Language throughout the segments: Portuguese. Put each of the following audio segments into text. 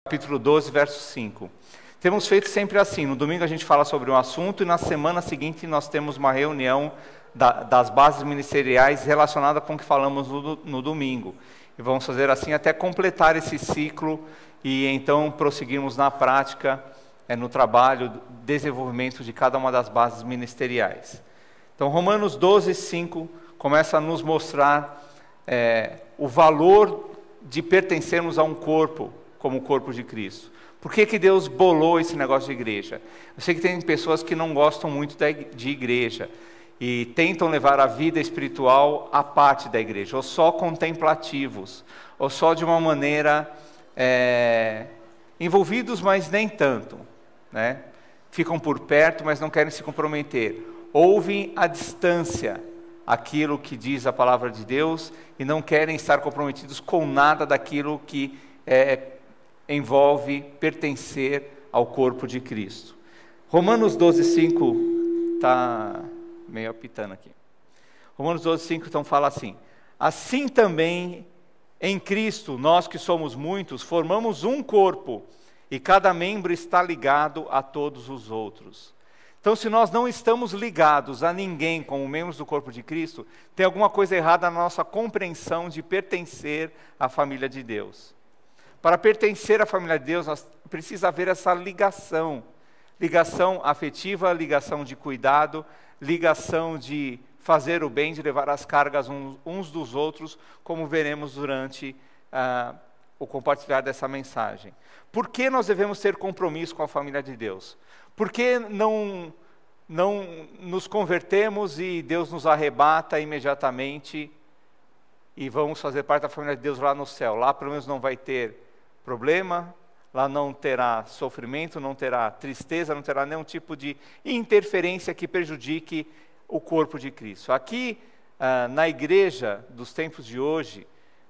Capítulo 12, verso 5. Temos feito sempre assim, no domingo a gente fala sobre um assunto e na semana seguinte nós temos uma reunião das bases ministeriais relacionada com o que falamos no domingo. E vamos fazer assim até completar esse ciclo e então prosseguirmos na prática, no trabalho, desenvolvimento de cada uma das bases ministeriais. Então Romanos 12, 5 começa a nos mostrar o valor de pertencermos a um corpo, como o corpo de Cristo. Por que Deus bolou esse negócio de igreja? Eu sei que tem pessoas que não gostam muito de igreja e tentam levar a vida espiritual à parte da igreja, ou só contemplativos, ou só de uma maneira envolvidos, mas nem tanto, né? Ficam por perto, mas não querem se comprometer. Ouvem à distância aquilo que diz a palavra de Deus e não querem estar comprometidos com nada daquilo que envolve pertencer ao corpo de Cristo. Romanos 12, 5 está meio apitando aqui. Romanos 12, 5 então fala assim: assim também em Cristo, nós que somos muitos, formamos um corpo, e cada membro está ligado a todos os outros. Então, se nós não estamos ligados a ninguém como membros do corpo de Cristo, tem alguma coisa errada na nossa compreensão de pertencer à família de Deus. Para pertencer à família de Deus, precisa haver essa ligação. Ligação afetiva, ligação de cuidado, ligação de fazer o bem, de levar as cargas uns dos outros, como veremos durante o compartilhar dessa mensagem. Por que nós devemos ter compromisso com a família de Deus? Por que não nos convertemos e Deus nos arrebata imediatamente e vamos fazer parte da família de Deus lá no céu? Lá pelo menos não vai ter problema, lá não terá sofrimento, não terá tristeza, não terá nenhum tipo de interferência que prejudique o corpo de Cristo. Aqui, na igreja dos tempos de hoje,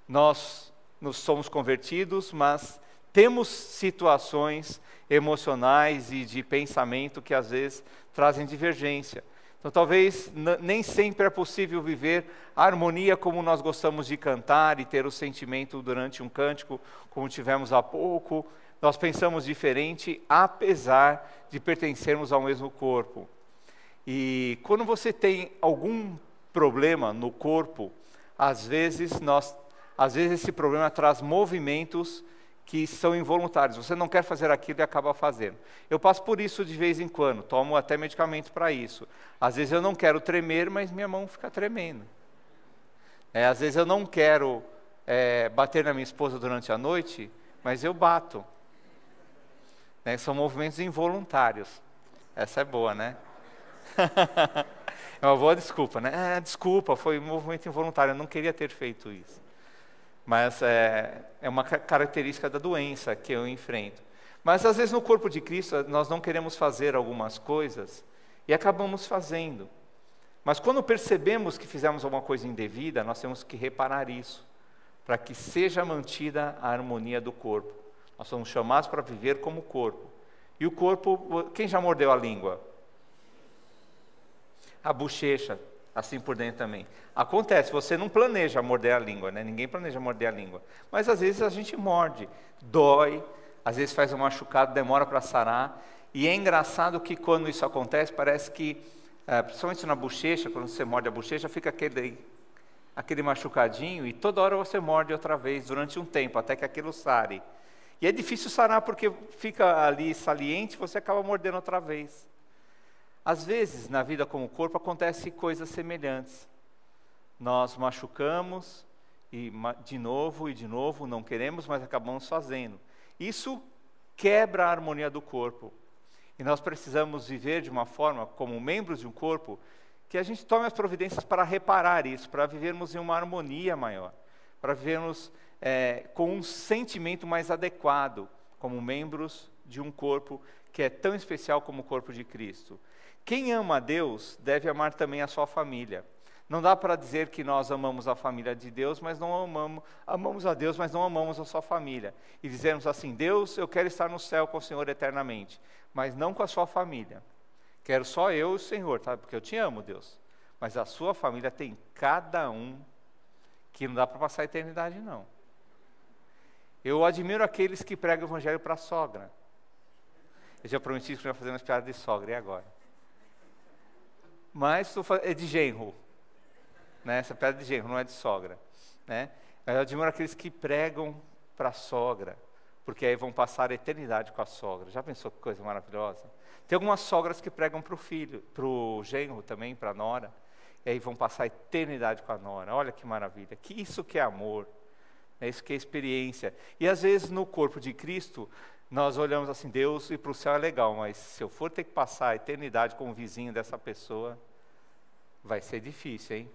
nós nos somos convertidos, mas temos situações emocionais e de pensamento que às vezes trazem divergência. Então talvez nem sempre é possível viver a harmonia como nós gostamos de cantar e ter o sentimento durante um cântico, como tivemos há pouco. Nós pensamos diferente, apesar de pertencermos ao mesmo corpo. E quando você tem algum problema no corpo, às vezes esse problema traz movimentos que são involuntários. Você não quer fazer aquilo e acaba fazendo. Eu passo por isso de vez em quando, tomo até medicamento para isso. Às vezes eu não quero tremer, mas minha mão fica tremendo. Às vezes eu não quero bater na minha esposa durante a noite, mas eu bato. São movimentos involuntários. Essa é boa, né? É uma boa desculpa, né? Desculpa, foi um movimento involuntário, eu não queria ter feito isso. Mas é uma característica da doença que eu enfrento. Mas às vezes no corpo de Cristo nós não queremos fazer algumas coisas e acabamos fazendo. Mas quando percebemos que fizemos alguma coisa indevida, nós temos que reparar isso, para que seja mantida a harmonia do corpo. Nós somos chamados para viver como corpo. E o corpo, quem já mordeu a língua? A bochecha. Assim por dentro também. Acontece, você não planeja morder a língua, né? Ninguém planeja morder a língua. Mas às vezes a gente morde, dói, às vezes faz um machucado, demora para sarar. E é engraçado que quando isso acontece, parece que, principalmente na bochecha, quando você morde a bochecha, fica aquele machucadinho e toda hora você morde outra vez durante um tempo, até que aquilo sare. E é difícil sarar porque fica ali saliente, você acaba mordendo outra vez. Às vezes, na vida como corpo, acontecem coisas semelhantes. Nós machucamos, e de novo, não queremos, mas acabamos fazendo. Isso quebra a harmonia do corpo. E nós precisamos viver de uma forma, como membros de um corpo, que a gente tome as providências para reparar isso, para vivermos em uma harmonia maior, para vivermos com um sentimento mais adequado, como membros de um corpo que é tão especial como o corpo de Cristo. Quem ama a Deus deve amar também a sua família. Não dá para dizer que nós amamos a família de Deus, mas não amamos a Deus, mas não amamos a sua família. E dizermos assim: Deus, eu quero estar no céu com o Senhor eternamente, mas não com a sua família. Quero só eu e o Senhor, tá? Porque eu te amo, Deus. Mas a sua família tem cada um que não dá para passar a eternidade, não. Eu admiro aqueles que pregam o evangelho para a sogra. Eu já prometi que eu ia fazer umas piadas de sogra, e agora? Mas é de genro, né? Essa piada é de genro, não é de sogra, né? Eu admiro aqueles que pregam para a sogra, porque aí vão passar a eternidade com a sogra. Já pensou que coisa maravilhosa? Tem algumas sogras que pregam para o filho, para o genro também, para a nora, e aí vão passar a eternidade com a nora. Olha que maravilha, que isso que é amor, é isso que é experiência. E às vezes no corpo de Cristo, nós olhamos assim, Deus ir para o céu é legal, mas se eu for ter que passar a eternidade com o vizinho dessa pessoa, vai ser difícil, hein?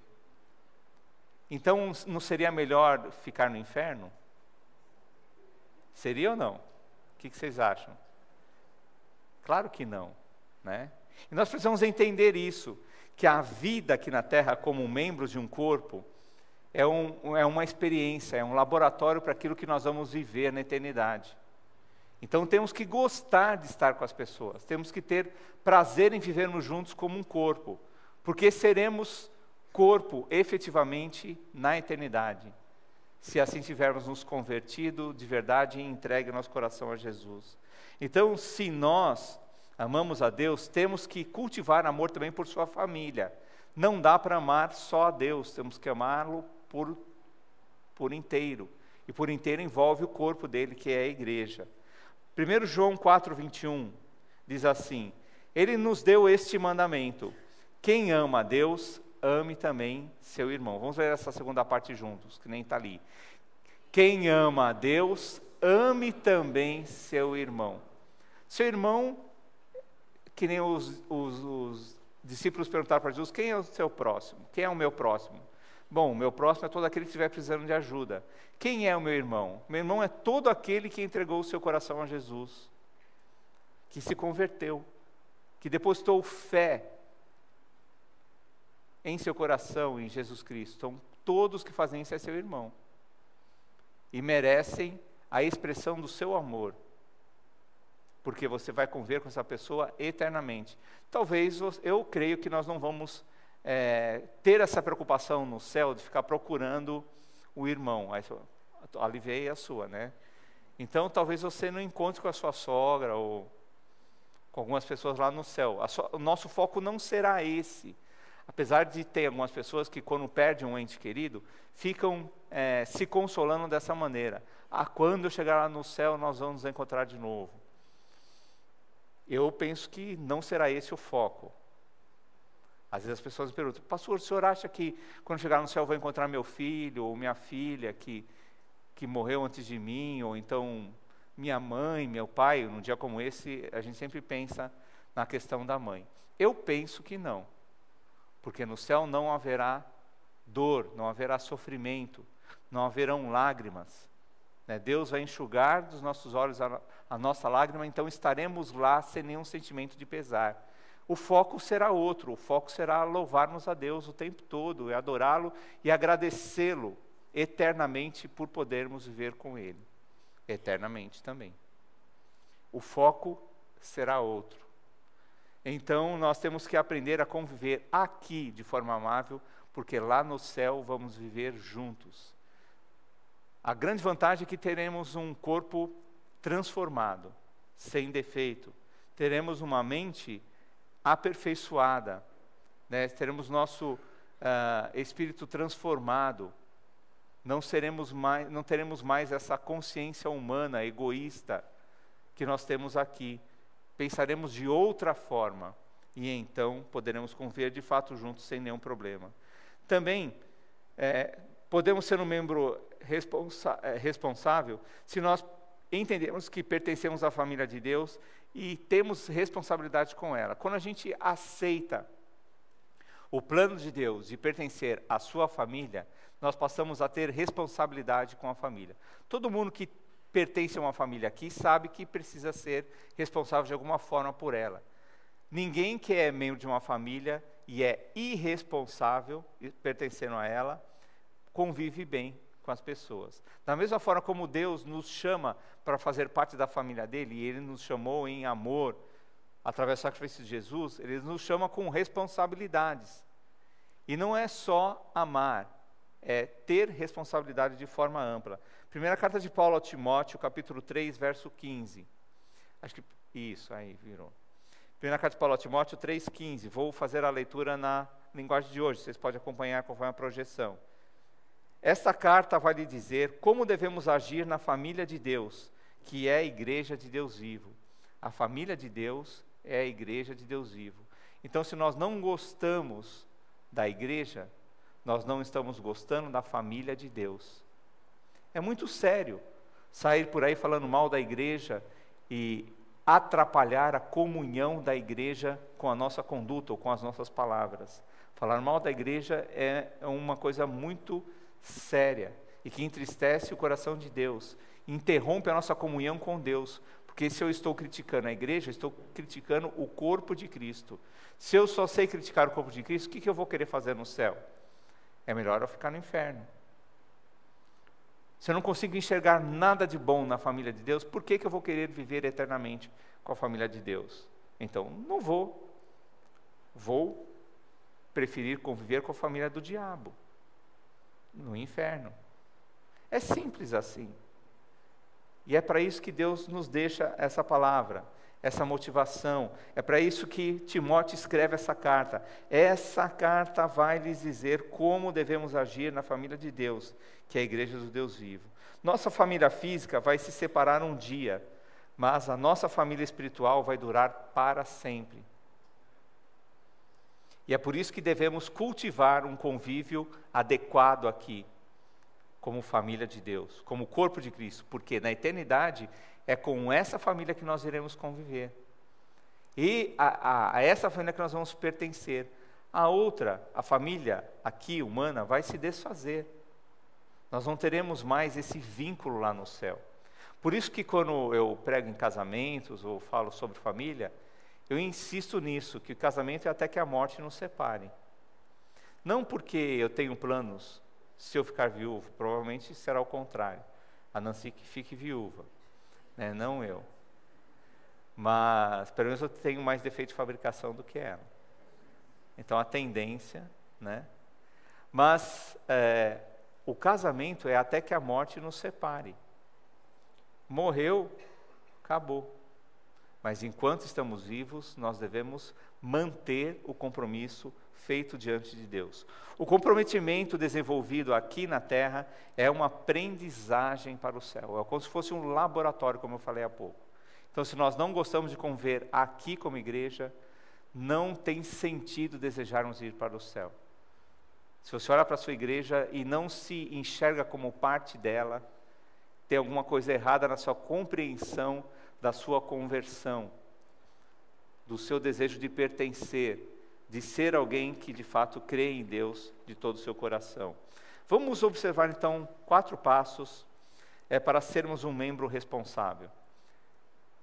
Então, não seria melhor ficar no inferno? Seria ou não? O que vocês acham? Claro que não, né? E nós precisamos entender isso, que a vida aqui na Terra, como membros de um corpo, é uma experiência, é um laboratório para aquilo que nós vamos viver na eternidade. Então temos que gostar de estar com as pessoas, temos que ter prazer em vivermos juntos como um corpo, porque seremos corpo efetivamente na eternidade, se assim tivermos nos convertido de verdade e entregue nosso coração a Jesus. Então, se nós amamos a Deus, temos que cultivar amor também por sua família. Não dá para amar só a Deus, temos que amá-lo por inteiro. E por inteiro envolve o corpo dele, que é a igreja. 1 João 4:21 diz assim: Ele nos deu este mandamento: quem ama a Deus, ame também seu irmão. Vamos ver essa segunda parte juntos, que nem está ali. Quem ama a Deus, ame também seu irmão. Seu irmão, que nem os discípulos perguntaram para Jesus, quem é o seu próximo? Quem é o meu próximo? Bom, o meu próximo é todo aquele que estiver precisando de ajuda. Quem é o meu irmão? Meu irmão é todo aquele que entregou o seu coração a Jesus, que se converteu, que depositou fé em seu coração, em Jesus Cristo. Então, todos que fazem isso é seu irmão. E merecem a expressão do seu amor, porque você vai conviver com essa pessoa eternamente. Talvez, eu creio que nós não vamos ter essa preocupação no céu de ficar procurando o irmão. Aí, aliviei a sua, né? Então, talvez você não encontre com a sua sogra ou com algumas pessoas lá no céu. O nosso foco não será esse. Apesar de ter algumas pessoas que, quando perdem um ente querido, ficam se consolando dessa maneira. Quando eu chegar lá no céu, nós vamos nos encontrar de novo. Eu penso que não será esse o foco. Às vezes as pessoas me perguntam: pastor, o senhor acha que quando chegar no céu eu vou encontrar meu filho ou minha filha que morreu antes de mim, ou então minha mãe, meu pai? Num dia como esse, a gente sempre pensa na questão da mãe. Eu penso que não, porque no céu não haverá dor, não haverá sofrimento, não haverão lágrimas, né? Deus vai enxugar dos nossos olhos a nossa lágrima, então estaremos lá sem nenhum sentimento de pesar. O foco será outro, o foco será louvarmos a Deus o tempo todo, e adorá-lo e agradecê-lo eternamente por podermos viver com Ele, eternamente também. O foco será outro. Então nós temos que aprender a conviver aqui de forma amável, porque lá no céu vamos viver juntos. A grande vantagem é que teremos um corpo transformado, sem defeito. Teremos uma mente aperfeiçoada, né? Teremos nosso espírito transformado. Não teremos mais essa consciência humana, egoísta, que nós temos aqui. Pensaremos de outra forma, e então poderemos conviver de fato juntos sem nenhum problema. Também podemos ser um membro responsável se nós entendemos que pertencemos à família de Deus e temos responsabilidade com ela. Quando a gente aceita o plano de Deus de pertencer à sua família, nós passamos a ter responsabilidade com a família. Todo mundo que pertence a uma família aqui sabe que precisa ser responsável de alguma forma por ela. Ninguém que é membro de uma família e é irresponsável, pertencendo a ela, convive bem com as pessoas. Da mesma forma como Deus nos chama para fazer parte da família dele, e Ele nos chamou em amor, através do sacrifício de Jesus, Ele nos chama com responsabilidades. E não é só amar, é ter responsabilidade de forma ampla. Primeira carta de Paulo a Timóteo, capítulo 3, verso 15. Acho que isso, aí virou. Primeira carta de Paulo a Timóteo 3,15. Vou fazer a leitura na linguagem de hoje, vocês podem acompanhar conforme a projeção. Esta carta vai lhe dizer como devemos agir na família de Deus, que é a igreja de Deus vivo. A família de Deus é a igreja de Deus vivo. Então, se nós não gostamos da igreja, nós não estamos gostando da família de Deus. É muito sério sair por aí falando mal da igreja e atrapalhar a comunhão da igreja com a nossa conduta ou com as nossas palavras. Falar mal da igreja é uma coisa muito séria e que entristece o coração de Deus, interrompe a nossa comunhão com Deus, porque se eu estou criticando a igreja, estou criticando o corpo de Cristo. Se eu só sei criticar o corpo de Cristo, o que eu vou querer fazer no céu? É melhor eu ficar no inferno. Se eu não consigo enxergar nada de bom na família de Deus, por que eu vou querer viver eternamente com a família de Deus? Então, não vou. Vou preferir conviver com a família do diabo, no inferno. É simples assim. E é para isso que Deus nos deixa essa palavra, essa motivação. É para isso que Timóteo escreve essa carta. Essa carta vai lhes dizer como devemos agir na família de Deus, que é a igreja do Deus vivo. Nossa família física vai se separar um dia, mas a nossa família espiritual vai durar para sempre. E é por isso que devemos cultivar um convívio adequado aqui, como família de Deus, como corpo de Cristo, porque na eternidade é com essa família que nós iremos conviver. E a essa família que nós vamos pertencer. A outra, a família aqui humana, vai se desfazer. Nós não teremos mais esse vínculo lá no céu. Por isso que quando eu prego em casamentos ou falo sobre família, eu insisto nisso, que o casamento é até que a morte nos separe. Não porque eu tenho planos, se eu ficar viúvo, provavelmente será o contrário. A Nancy que fique viúva, né? Não eu. Mas, pelo menos eu tenho mais defeito de fabricação do que ela. Então, a tendência, né? Mas, o casamento é até que a morte nos separe. Morreu, acabou. Mas enquanto estamos vivos, nós devemos manter o compromisso feito diante de Deus. O comprometimento desenvolvido aqui na terra é uma aprendizagem para o céu. É como se fosse um laboratório, como eu falei há pouco. Então, se nós não gostamos de conviver aqui como igreja, não tem sentido desejarmos ir para o céu. Se você olha para a sua igreja e não se enxerga como parte dela, tem alguma coisa errada na sua compreensão da sua conversão, do seu desejo de pertencer, de ser alguém que de fato crê em Deus de todo o seu coração. Vamos observar então 4 passos para sermos um membro responsável.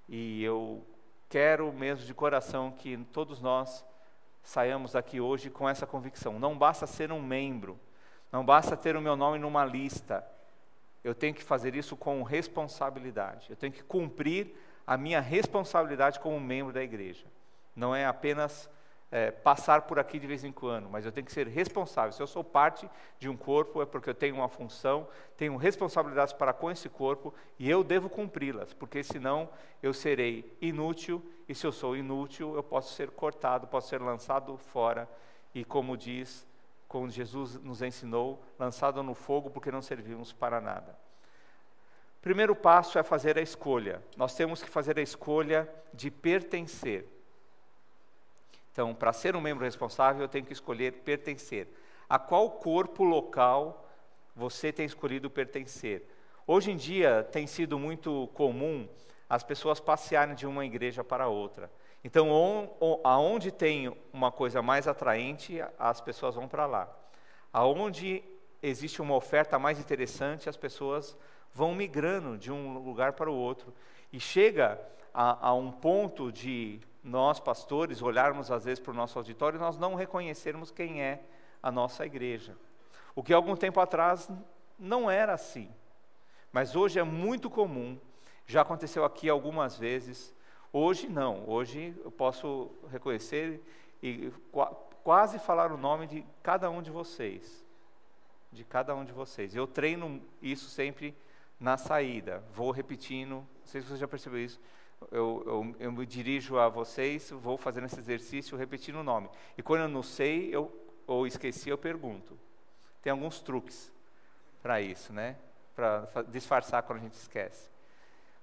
E eu quero mesmo de coração que todos nós saiamos daqui hoje com essa convicção. Não basta ser um membro, não basta ter o meu nome numa lista. Eu tenho que fazer isso com responsabilidade. Eu tenho que cumprir a minha responsabilidade como membro da igreja. Não é apenas passar por aqui de vez em quando, mas eu tenho que ser responsável. Se eu sou parte de um corpo, é porque eu tenho uma função, tenho responsabilidades para com esse corpo, e eu devo cumpri-las, porque senão eu serei inútil, e se eu sou inútil, eu posso ser cortado, posso ser lançado fora, e como Jesus nos ensinou, lançado no fogo, porque não servimos para nada. Primeiro passo é fazer a escolha. Nós temos que fazer a escolha de pertencer. Então, para ser um membro responsável, eu tenho que escolher pertencer. A qual corpo local você tem escolhido pertencer? Hoje em dia, tem sido muito comum as pessoas passearem de uma igreja para outra. Então, aonde tem uma coisa mais atraente, as pessoas vão para lá. Aonde existe uma oferta mais interessante, as pessoas vão migrando de um lugar para o outro. E chega a um ponto de nós, pastores, olharmos às vezes para o nosso auditório e nós não reconhecermos quem é a nossa igreja. O que algum tempo atrás não era assim. Mas hoje é muito comum, já aconteceu aqui algumas vezes. Hoje não, hoje eu posso reconhecer e quase falar o nome de cada um de vocês. de cada um de vocês. Eu treino isso sempre na saída, vou repetindo, não sei se você já percebeu isso, eu me dirijo a vocês, vou fazendo esse exercício repetindo o nome. E quando eu não sei, ou esqueci, eu pergunto. Tem alguns truques para isso, né? Para disfarçar quando a gente esquece.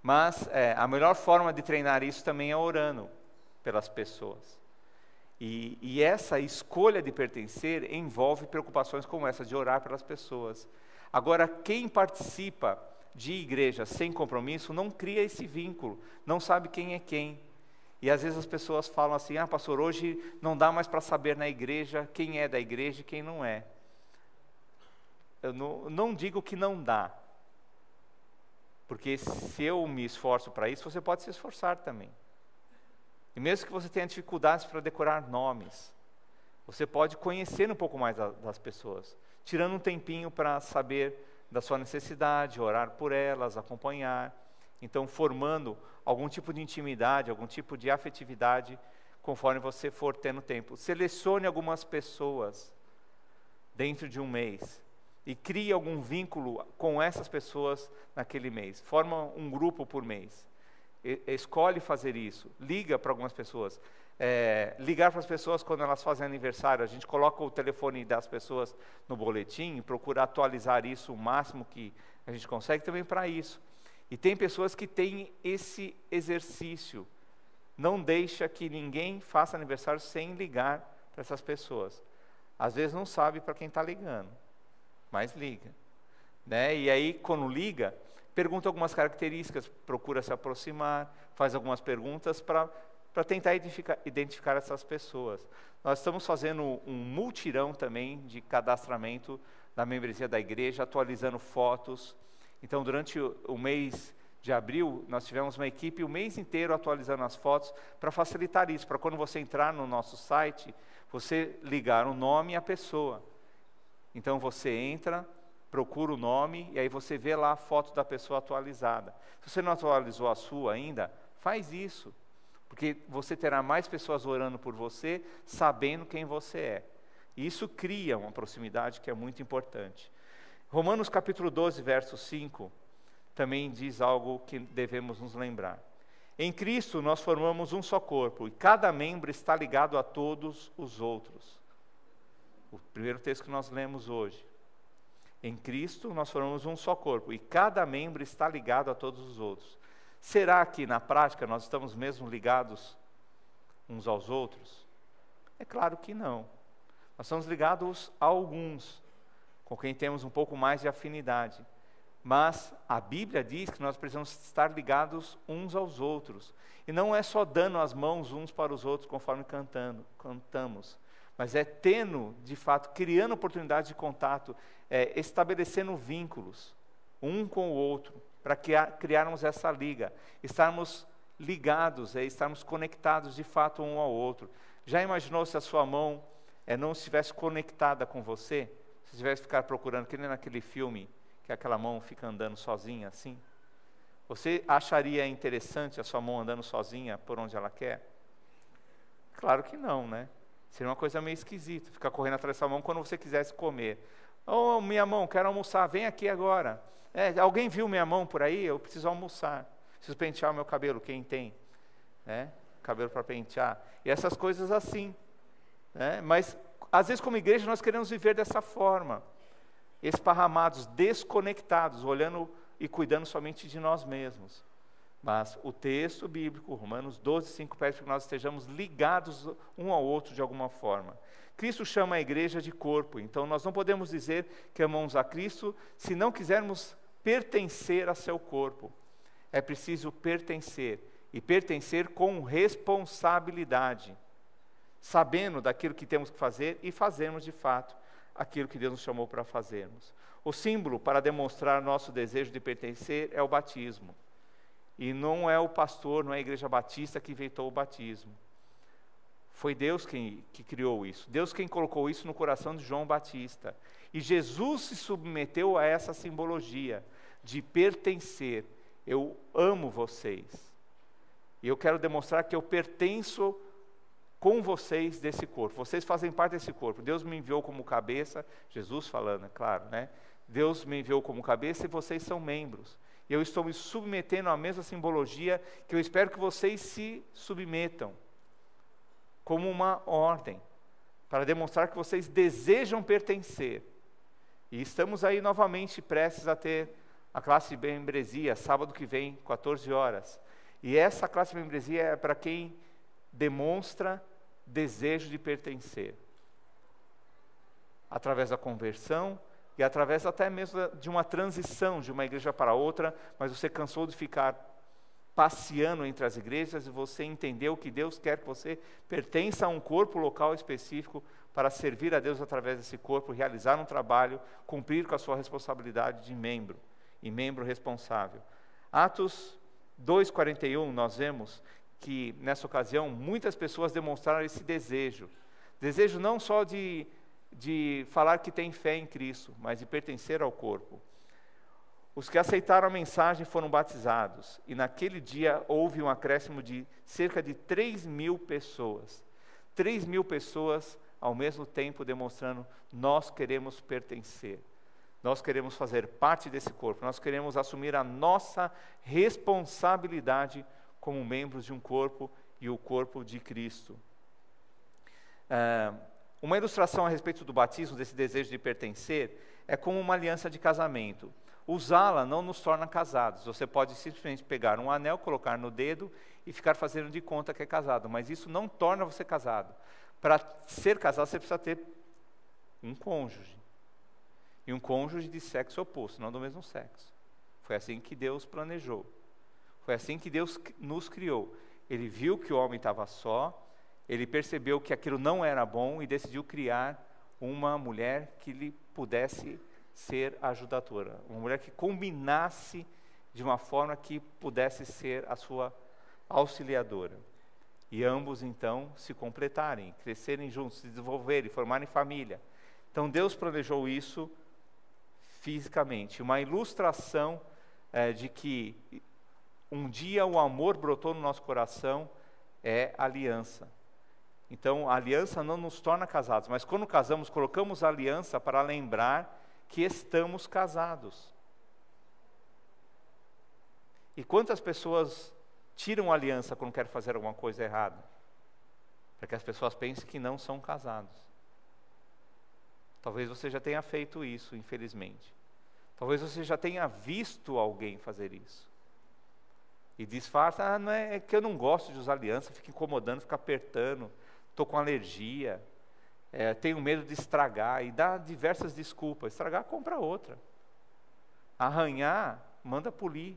Mas a melhor forma de treinar isso também é orando pelas pessoas. E essa escolha de pertencer envolve preocupações como essa, de orar pelas pessoas. Agora, quem participa de igreja sem compromisso não cria esse vínculo, não sabe quem é quem. E às vezes as pessoas falam assim, pastor, hoje não dá mais para saber na igreja quem é da igreja e quem não é. Eu não digo que não dá, porque se eu me esforço para isso, você pode se esforçar também. E mesmo que você tenha dificuldades para decorar nomes, você pode conhecer um pouco mais das pessoas, tirando um tempinho para saber da sua necessidade, orar por elas, acompanhar. Então, formando algum tipo de intimidade, algum tipo de afetividade, conforme você for tendo tempo. Selecione algumas pessoas dentro de um mês e crie algum vínculo com essas pessoas naquele mês. Forma um grupo por mês. Escolhe fazer isso, liga para algumas pessoas, ligar para as pessoas quando elas fazem aniversário, a gente coloca o telefone das pessoas no boletim, procura atualizar isso o máximo que a gente consegue também para isso. E tem pessoas que têm esse exercício, não deixa que ninguém faça aniversário sem ligar para essas pessoas. Às vezes não sabe para quem está ligando, mas liga, né? E aí quando liga, pergunta algumas características, procura se aproximar, faz algumas perguntas para tentar identificar essas pessoas. Nós estamos fazendo um multirão também de cadastramento da membresia da igreja, atualizando fotos. Então, durante o mês de abril, nós tivemos uma equipe o mês inteiro atualizando as fotos para facilitar isso, para quando você entrar no nosso site, você ligar o nome e a pessoa. Então, você entra, procura o nome e aí você vê lá a foto da pessoa atualizada. Se você não atualizou a sua ainda, faz isso, porque você terá mais pessoas orando por você, sabendo quem você é. E isso cria uma proximidade que é muito importante. Romanos capítulo 12, verso 5, também diz algo que devemos nos lembrar. Em Cristo nós formamos um só corpo, e cada membro está ligado a todos os outros. O primeiro texto que nós lemos hoje. Em Cristo nós formamos um só corpo, e cada membro está ligado a todos os outros. Será que na prática nós estamos mesmo ligados uns aos outros? É claro que não. Nós estamos ligados a alguns, com quem temos um pouco mais de afinidade. Mas a Bíblia diz que nós precisamos estar ligados uns aos outros. E não é só dando as mãos uns para os outros conforme cantamos. Mas é tendo, de fato, criando oportunidades de contato, estabelecendo vínculos, um com o outro, para criarmos essa liga, estarmos ligados, estarmos conectados de fato um ao outro. Já imaginou se a sua mão não estivesse conectada com você? Se tivesse que ficar procurando, que nem naquele filme, que aquela mão fica andando sozinha assim? Você acharia interessante a sua mão andando sozinha por onde ela quer? Claro que não, né? Seria uma coisa meio esquisita, ficar correndo atrás da sua mão quando você quisesse comer. Oh, minha mão, quero almoçar, vem aqui agora. Alguém viu minha mão por aí? Eu preciso almoçar. Preciso pentear o meu cabelo, quem tem? Cabelo para pentear. E essas coisas assim. Mas, às vezes, como igreja, nós queremos viver dessa forma. Esparramados, desconectados, olhando e cuidando somente de nós mesmos. Mas o texto bíblico, Romanos 12, 5, pede que nós estejamos ligados um ao outro de alguma forma. Cristo chama a igreja de corpo, então nós não podemos dizer que amamos a Cristo se não quisermos pertencer a seu corpo. É preciso pertencer, e pertencer com responsabilidade, sabendo daquilo que temos que fazer e fazermos de fato aquilo que Deus nos chamou para fazermos. O símbolo para demonstrar nosso desejo de pertencer é o batismo. E não é o pastor, não é a igreja batista que inventou o batismo. Foi Deus que criou isso. Deus quem colocou isso no coração de João Batista. E Jesus se submeteu a essa simbologia de pertencer. Eu amo vocês. E eu quero demonstrar que eu pertenço com vocês desse corpo. Vocês fazem parte desse corpo. Deus me enviou como cabeça, Jesus falando, é claro, né? Deus me enviou como cabeça e vocês são membros. E eu estou me submetendo à mesma simbologia que eu espero que vocês se submetam, como uma ordem, para demonstrar que vocês desejam pertencer. E estamos aí novamente prestes a ter a classe de membresia, sábado que vem, 14 horas. E essa classe de membresia é para quem demonstra desejo de pertencer, através da conversão e através até mesmo de uma transição de uma igreja para outra, mas você cansou de ficar passeando entre as igrejas e você entendeu que Deus quer que você pertença a um corpo local específico para servir a Deus através desse corpo, realizar um trabalho, cumprir com a sua responsabilidade de membro e membro responsável. Atos 2:41, nós vemos que nessa ocasião muitas pessoas demonstraram esse desejo não só de falar que tem fé em Cristo, mas de pertencer ao corpo. Os que aceitaram a mensagem foram batizados, e naquele dia houve um acréscimo de cerca de 3.000 pessoas. 3.000 pessoas ao mesmo tempo demonstrando: nós queremos pertencer, nós queremos fazer parte desse corpo, nós queremos assumir a nossa responsabilidade como membros de um corpo, e o corpo de Cristo. Uma ilustração a respeito do batismo, desse desejo de pertencer, é como uma aliança de casamento. Usá-la não nos torna casados. Você pode simplesmente pegar um anel, colocar no dedo e ficar fazendo de conta que é casado, mas isso não torna você casado. Para ser casado, você precisa ter um cônjuge, e um cônjuge de sexo oposto, não do mesmo sexo. Foi assim que Deus planejou, foi assim que Deus nos criou. Ele viu que o homem estava só, ele percebeu que aquilo não era bom e decidiu criar uma mulher que lhe pudesse ser ajudadora, uma mulher que combinasse de uma forma que pudesse ser a sua auxiliadora. E ambos então se completarem, crescerem juntos, se desenvolverem, formarem família. Então Deus planejou isso fisicamente, uma ilustração de que um dia o amor brotou no nosso coração é aliança. Então a aliança não nos torna casados, mas quando casamos, colocamos a aliança para lembrar que estamos casados. E quantas pessoas tiram a aliança quando querem fazer alguma coisa errada? Para que as pessoas pensem que não são casados. Talvez você já tenha feito isso, infelizmente. Talvez você já tenha visto alguém fazer isso. E disfarça: não é que eu não gosto de usar aliança, fica incomodando, fica apertando, estou com alergia, tenho medo de estragar, e dá diversas desculpas. Estragar, compra outra. Arranhar, manda polir.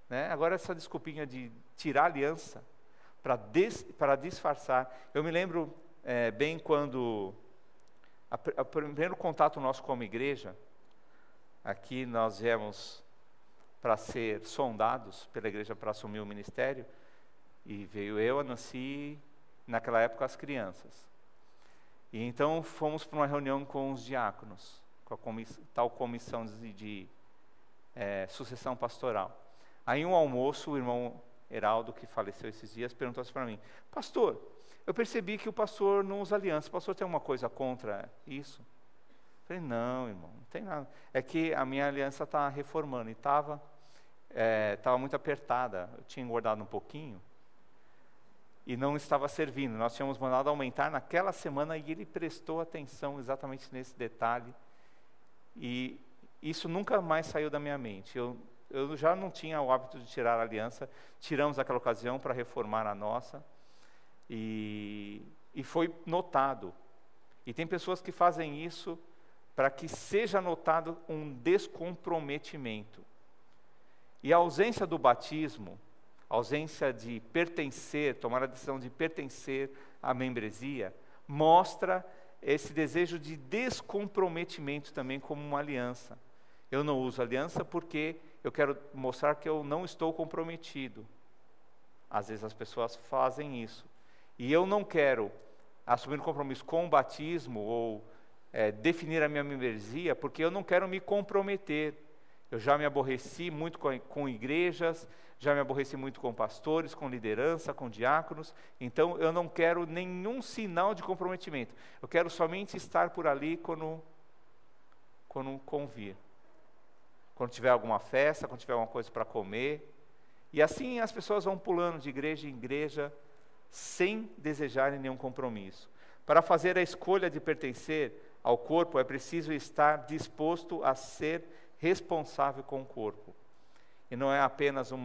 Né? Agora essa desculpinha de tirar a aliança para disfarçar. Eu me lembro bem quando o primeiro contato nosso como igreja, aqui nós viemos para ser sondados pela igreja para assumir o ministério, e veio eu, a Nancy, naquela época as crianças. E então fomos para uma reunião com os diáconos, com a tal comissão de sucessão pastoral. Aí um almoço, o irmão Heraldo, que faleceu esses dias, perguntou assim para mim: pastor, eu percebi que o pastor não usa aliança, o pastor tem alguma coisa contra isso? Eu falei: não, irmão, não tem nada. É que a minha aliança está reformando, e estava muito apertada, eu tinha engordado um pouquinho, e não estava servindo. Nós tínhamos mandado aumentar naquela semana, e ele prestou atenção exatamente nesse detalhe, e isso nunca mais saiu da minha mente. Eu já não tinha o hábito de tirar a aliança, tiramos aquela ocasião para reformar a nossa, e foi notado. E tem pessoas que fazem isso para que seja notado um descomprometimento. E a ausência do batismo, a ausência de pertencer, tomar a decisão de pertencer à membresia, mostra esse desejo de descomprometimento também como uma aliança. Eu não uso aliança porque eu quero mostrar que eu não estou comprometido. Às vezes as pessoas fazem isso. E eu não quero assumir um compromisso com o batismo ou definir a minha membresia porque eu não quero me comprometer. Eu já me aborreci muito com igrejas, já me aborreci muito com pastores, com liderança, com diáconos. Então, eu não quero nenhum sinal de comprometimento. Eu quero somente estar por ali quando convir. Quando tiver alguma festa, quando tiver alguma coisa para comer. E assim as pessoas vão pulando de igreja em igreja, sem desejarem nenhum compromisso. Para fazer a escolha de pertencer ao corpo, é preciso estar disposto a ser responsável com o corpo. E não é apenas um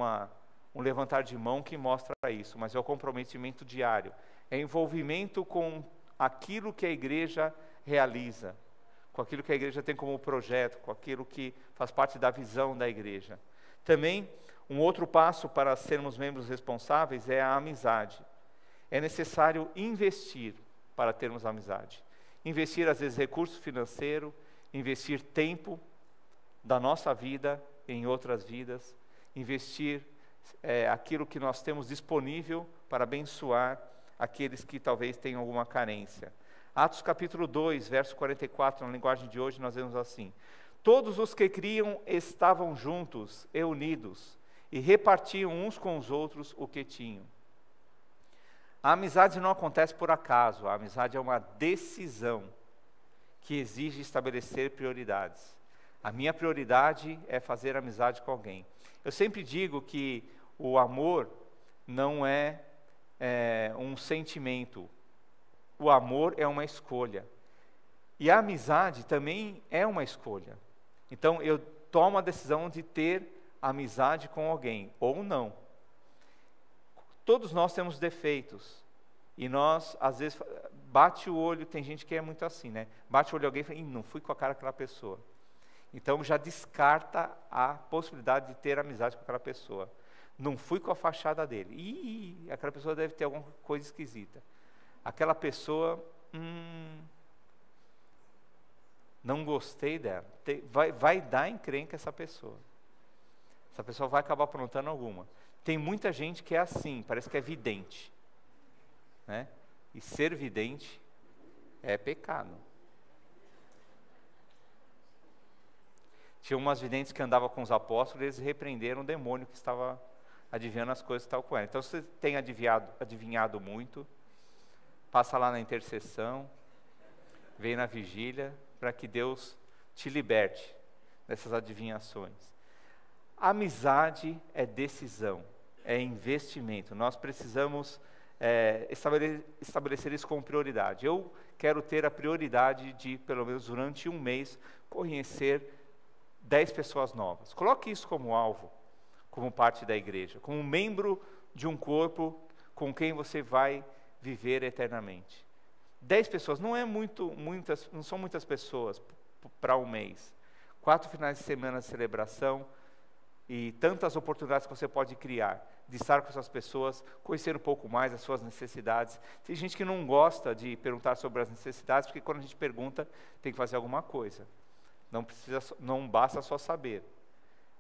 levantar de mão que mostra isso, mas é o comprometimento diário. É envolvimento com aquilo que a igreja realiza, com aquilo que a igreja tem como projeto, com aquilo que faz parte da visão da igreja. Também, um outro passo para sermos membros responsáveis é a amizade. É necessário investir para termos amizade. Investir, às vezes, recurso financeiro, investir tempo da nossa vida em outras vidas, investir aquilo que nós temos disponível para abençoar aqueles que talvez tenham alguma carência. Atos capítulo 2, verso 44, na linguagem de hoje, nós vemos assim: todos os que criam estavam juntos e unidos, e repartiam uns com os outros o que tinham. A amizade não acontece por acaso, a amizade é uma decisão que exige estabelecer prioridades. A minha prioridade é fazer amizade com alguém. Eu sempre digo que o amor não é um sentimento. O amor é uma escolha. E a amizade também é uma escolha. Então, eu tomo a decisão de ter amizade com alguém, ou não. Todos nós temos defeitos. E nós, às vezes, bate o olho, tem gente que é muito assim, né? Bate o olho de alguém e fala, não fui com a cara daquela pessoa. Então, já descarta a possibilidade de ter amizade com aquela pessoa. Não fui com a fachada dele. Ih, aquela pessoa deve ter alguma coisa esquisita. Aquela pessoa, não gostei dela. Vai dar encrenca essa pessoa. Essa pessoa vai acabar aprontando alguma. Tem muita gente que é assim, parece que é vidente. Né? E ser vidente é pecado. Tinha umas videntes que andavam com os apóstolos, eles repreenderam o demônio que estava adivinhando as coisas que estavam com ela. Então, se você tem adivinhado muito, passa lá na intercessão, vem na vigília, para que Deus te liberte dessas adivinhações. A amizade é decisão, é investimento. Nós precisamos estabelecer isso como prioridade. Eu quero ter a prioridade de, pelo menos durante um mês, conhecer 10 pessoas novas. Coloque isso como alvo, como parte da igreja, como membro de um corpo com quem você vai viver eternamente. 10 pessoas, não são muitas pessoas para um mês. 4 finais de semana de celebração e tantas oportunidades que você pode criar de estar com essas pessoas, conhecer um pouco mais as suas necessidades. Tem gente que não gosta de perguntar sobre as necessidades, porque quando a gente pergunta, tem que fazer alguma coisa. Não basta só saber.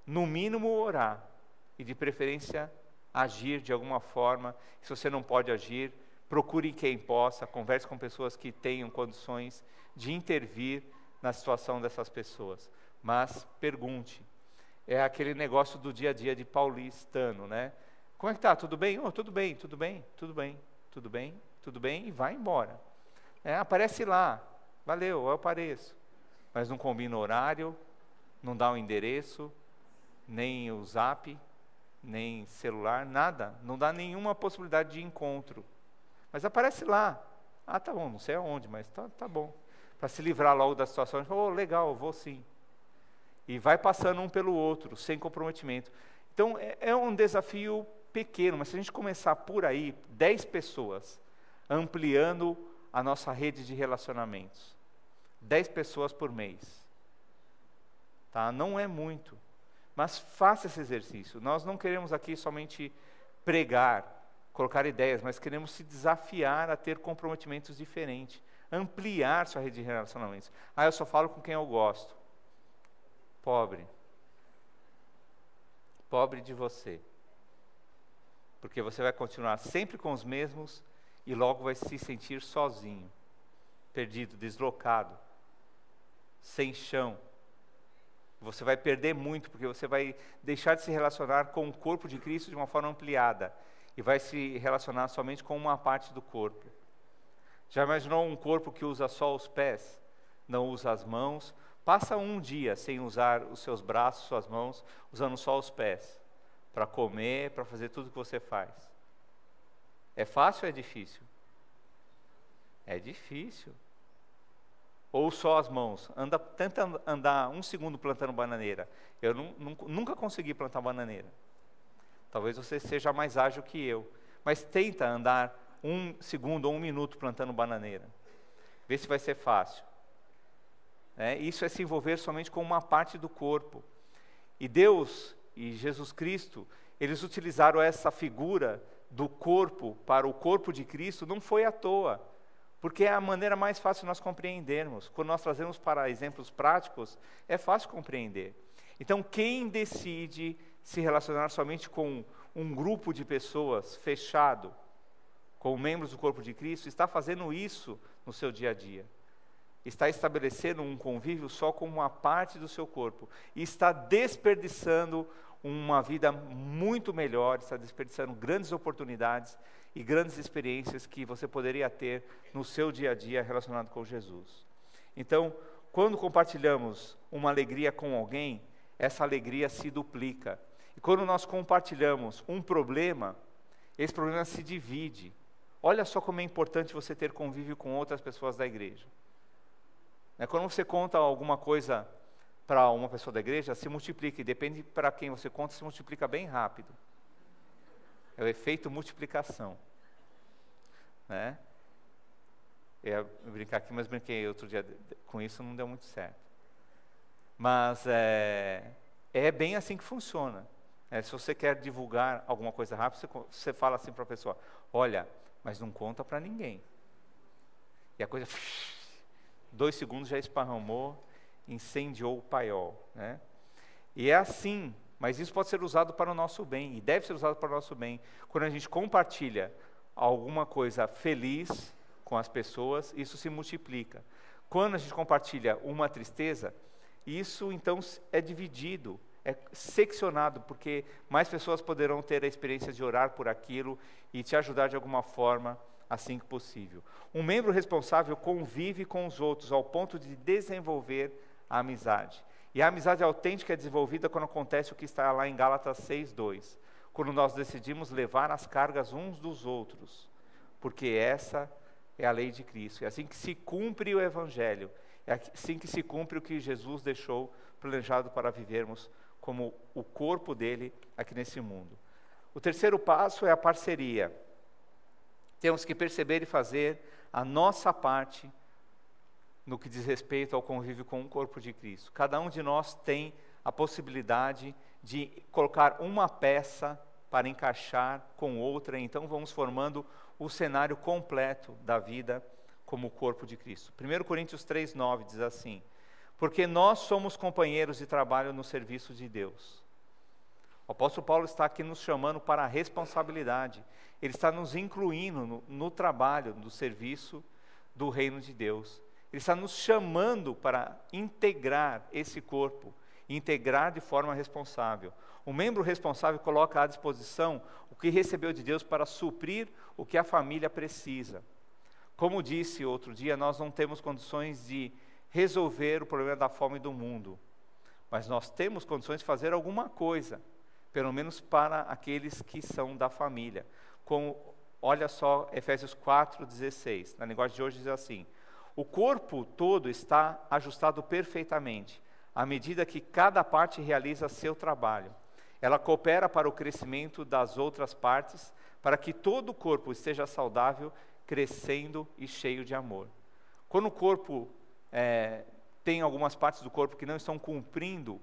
No mínimo orar e de preferência agir de alguma forma. Se você não pode agir, procure quem possa, converse com pessoas que tenham condições de intervir na situação dessas pessoas. Mas pergunte. É aquele negócio do dia a dia de paulistano, né? Como é que tá? Tudo bem? Oh, tudo bem, tudo bem, tudo bem, tudo bem, tudo bem, e vai embora. Aparece lá, valeu, eu apareço. Mas não combina o horário, não dá o endereço, nem o zap, nem celular, nada. Não dá nenhuma possibilidade de encontro. Mas aparece lá. Ah, tá bom, não sei aonde, mas tá bom. Para se livrar logo da situação, a gente fala, oh, legal, eu vou sim. E vai passando um pelo outro, sem comprometimento. Então, é um desafio pequeno, mas se a gente começar por aí, 10 pessoas, ampliando a nossa rede de relacionamentos. 10 pessoas por mês. Tá? Não é muito, mas faça esse exercício. Nós não queremos aqui somente pregar, colocar ideias, mas queremos se desafiar a ter comprometimentos diferentes, ampliar sua rede de relacionamentos. Eu só falo com quem eu gosto. Pobre de você. Porque você vai continuar sempre com os mesmos e logo vai se sentir sozinho, perdido, deslocado, sem chão. Você vai perder muito, porque você vai deixar de se relacionar com o corpo de Cristo de uma forma ampliada, e vai se relacionar somente com uma parte do corpo. Já imaginou um corpo que usa só os pés, não usa as mãos? Passa um dia sem usar os seus braços, suas mãos, usando só os pés, para comer, para fazer tudo que você faz. É fácil ou é difícil? É difícil. Ou só as mãos. Tenta andar 1 segundo plantando bananeira. Eu nunca consegui plantar bananeira. Talvez você seja mais ágil que eu. Mas tenta andar 1 segundo ou 1 minuto plantando bananeira. Vê se vai ser fácil. Isso é se envolver somente com uma parte do corpo. E Deus e Jesus Cristo, eles utilizaram essa figura do corpo para o corpo de Cristo, não foi à toa. Porque é a maneira mais fácil de nós compreendermos. Quando nós trazemos para exemplos práticos, é fácil compreender. Então, quem decide se relacionar somente com um grupo de pessoas fechado, com membros do corpo de Cristo, está fazendo isso no seu dia a dia. Está estabelecendo um convívio só com uma parte do seu corpo. E está desperdiçando uma vida muito melhor, está desperdiçando grandes oportunidades e grandes experiências que você poderia ter no seu dia a dia relacionado com Jesus. Então, quando compartilhamos uma alegria com alguém, essa alegria se duplica. E quando nós compartilhamos um problema, esse problema se divide. Olha só como é importante você ter convívio com outras pessoas da igreja. Quando você conta alguma coisa para uma pessoa da igreja, se multiplica, e depende para quem você conta, se multiplica bem rápido. É o efeito multiplicação. Eu ia brincar aqui, mas brinquei outro dia com isso, não deu muito certo. Mas é bem assim que funciona. Se você quer divulgar alguma coisa rápido, você fala assim para a pessoa, olha, mas não conta para ninguém. E a coisa, 2 segundos já esparramou, incendiou o paiol. E é assim, mas isso pode ser usado para o nosso bem, e deve ser usado para o nosso bem. Quando a gente compartilha alguma coisa feliz com as pessoas, isso se multiplica. Quando a gente compartilha uma tristeza, isso então é dividido, é seccionado, porque mais pessoas poderão ter a experiência de orar por aquilo e te ajudar de alguma forma assim que possível. Um membro responsável convive com os outros ao ponto de desenvolver a amizade. E a amizade autêntica é desenvolvida quando acontece o que está lá em Gálatas 6:2, quando nós decidimos levar as cargas uns dos outros, porque essa é a lei de Cristo. É assim que se cumpre o Evangelho, é assim que se cumpre o que Jesus deixou planejado para vivermos como o corpo dele aqui nesse mundo. O terceiro passo é a parceria. Temos que perceber e fazer a nossa parte no que diz respeito ao convívio com o corpo de Cristo. Cada um de nós tem a possibilidade de colocar uma peça para encaixar com outra, então vamos formando o cenário completo da vida como o corpo de Cristo. 1 Coríntios 3:9 diz assim, porque nós somos companheiros de trabalho no serviço de Deus. O apóstolo Paulo está aqui nos chamando para a responsabilidade. Ele está nos incluindo no trabalho, no serviço do reino de Deus. Ele está nos chamando para integrar esse corpo, integrar de forma responsável. O membro responsável coloca à disposição o que recebeu de Deus para suprir o que a família precisa. Como disse outro dia, nós não temos condições de resolver o problema da fome do mundo, mas nós temos condições de fazer alguma coisa, pelo menos para aqueles que são da família. Como, olha só, Efésios 4:16, na linguagem de hoje diz assim, o corpo todo está ajustado perfeitamente, à medida que cada parte realiza seu trabalho. Ela coopera para o crescimento das outras partes, para que todo o corpo esteja saudável, crescendo e cheio de amor. Quando o corpo tem algumas partes do corpo que não estão cumprindo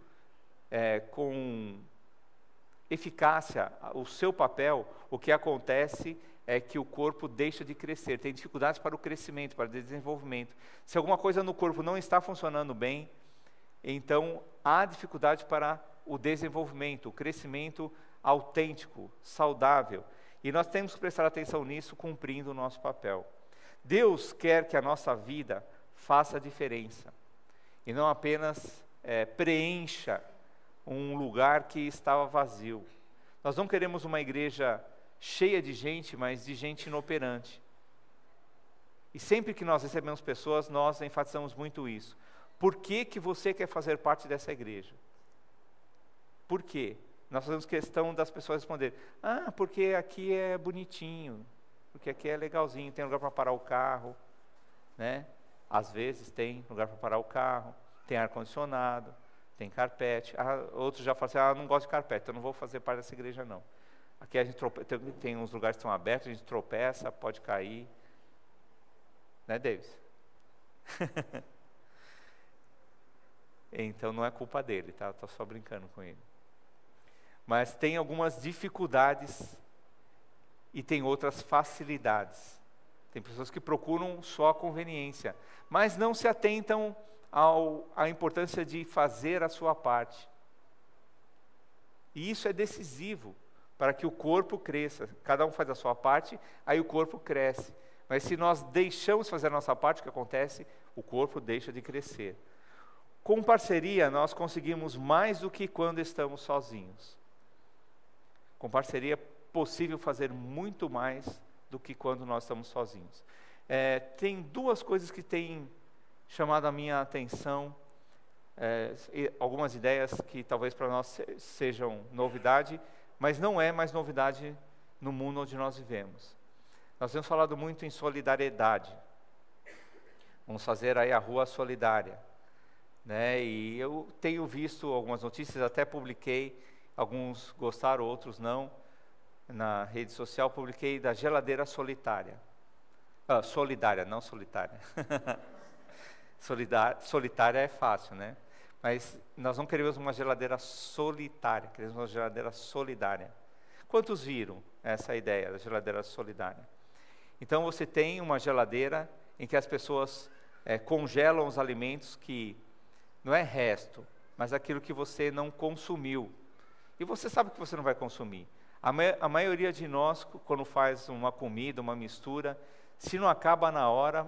com eficácia o seu papel, o que acontece é que o corpo deixa de crescer, tem dificuldades para o crescimento, para o desenvolvimento. Se alguma coisa no corpo não está funcionando bem, então há dificuldade para o desenvolvimento, o crescimento autêntico, saudável. E nós temos que prestar atenção nisso, cumprindo o nosso papel. Deus quer que a nossa vida faça diferença, e não apenas preencha um lugar que estava vazio. Nós não queremos uma igreja cheia de gente, mas de gente inoperante. E sempre que nós recebemos pessoas, nós enfatizamos muito isso. Por que que você quer fazer parte dessa igreja? Por quê? Nós fazemos questão das pessoas responderem: porque aqui é bonitinho, porque aqui é legalzinho, tem lugar para parar o carro, né? Às vezes tem lugar para parar o carro, tem ar-condicionado, tem carpete. Outros já falam assim: não gosto de carpete, eu não vou fazer parte dessa igreja não. Aqui a gente tem uns lugares que estão abertos, a gente tropeça, pode cair. Né, Davis? Então não é culpa dele, tá? Estou só brincando com ele. Mas tem algumas dificuldades e tem outras facilidades. Tem pessoas que procuram só a conveniência, mas não se atentam à importância de fazer a sua parte. E isso é decisivo para que o corpo cresça. Cada um faz a sua parte, aí o corpo cresce. Mas se nós deixamos fazer a nossa parte, o que acontece? O corpo deixa de crescer. Com parceria, nós conseguimos mais do que quando estamos sozinhos. Com parceria, é possível fazer muito mais do que quando nós estamos sozinhos. Tem duas coisas que têm chamado a minha atenção, algumas ideias que talvez para nós sejam novidade, mas não é mais novidade no mundo onde nós vivemos. Nós temos falado muito em solidariedade. Vamos fazer aí a Rua Solidária, né? E eu tenho visto algumas notícias, até publiquei, alguns gostaram, outros não, na rede social, publiquei da geladeira solitária. Solidária, não solitária. Solitária é fácil, né? Mas nós não queremos uma geladeira solitária, queremos uma geladeira solidária. Quantos viram essa ideia da geladeira solidária? Então você tem uma geladeira em que as pessoas congelam os alimentos que não é resto, mas aquilo que você não consumiu. E você sabe que você não vai consumir. A maioria de nós, quando faz uma comida, uma mistura, se não acaba na hora,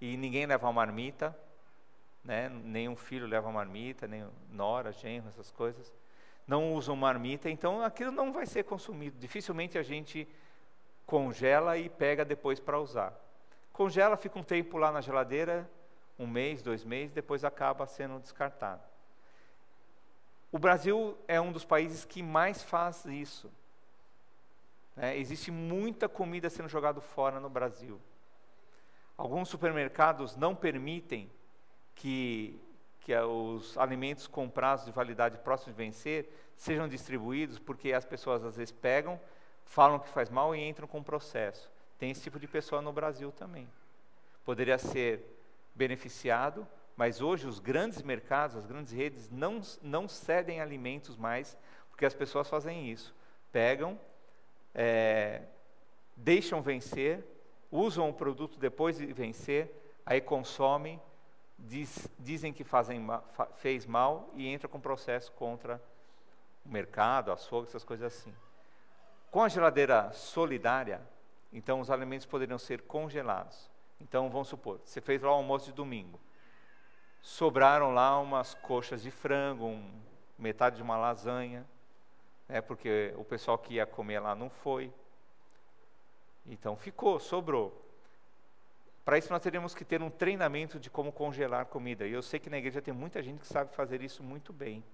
e ninguém leva uma marmita, né? Nenhum filho leva marmita, nem nora, genro, essas coisas, não usam marmita, então aquilo não vai ser consumido. Dificilmente a gente congela e pega depois para usar. Congela, fica um tempo lá na geladeira, 1 mês, 2 meses, depois acaba sendo descartado. O Brasil é um dos países que mais faz isso. Existe muita comida sendo jogada fora no Brasil. Alguns supermercados não permitem que os alimentos com prazo de validade próximo de vencer sejam distribuídos, porque as pessoas às vezes pegam, falam que faz mal e entram com processo. Tem esse tipo de pessoa no Brasil também. Poderia ser beneficiado, mas hoje os grandes mercados, as grandes redes não cedem alimentos mais, porque as pessoas fazem isso. Pegam, deixam vencer, usam o produto depois de vencer, aí consomem, dizem que fez mal e entra com processo contra o mercado, açougue, essas coisas assim. Com a geladeira solidária, então os alimentos poderiam ser congelados. Então vamos supor, você fez lá o almoço de domingo, sobraram lá umas coxas de frango, metade de uma lasanha, porque o pessoal que ia comer lá não foi. Então sobrou. Para isso nós teríamos que ter um treinamento de como congelar comida. E eu sei que na igreja tem muita gente que sabe fazer isso muito bem.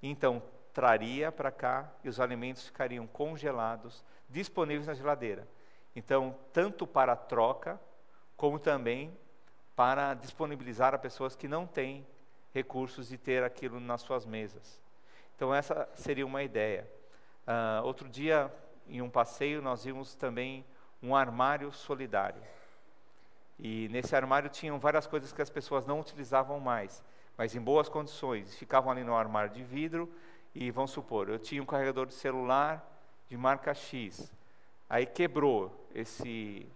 Então, traria para cá e os alimentos ficariam congelados, disponíveis na geladeira. Então, tanto para troca, como também para disponibilizar a pessoas que não têm recursos de ter aquilo nas suas mesas. Então, essa seria uma ideia. Outro dia, em um passeio, nós vimos também um armário solidário. E nesse armário tinham várias coisas que as pessoas não utilizavam mais, mas em boas condições. Ficavam ali no armário de vidro e, vamos supor, eu tinha um carregador de celular de marca X. Aí quebrou esse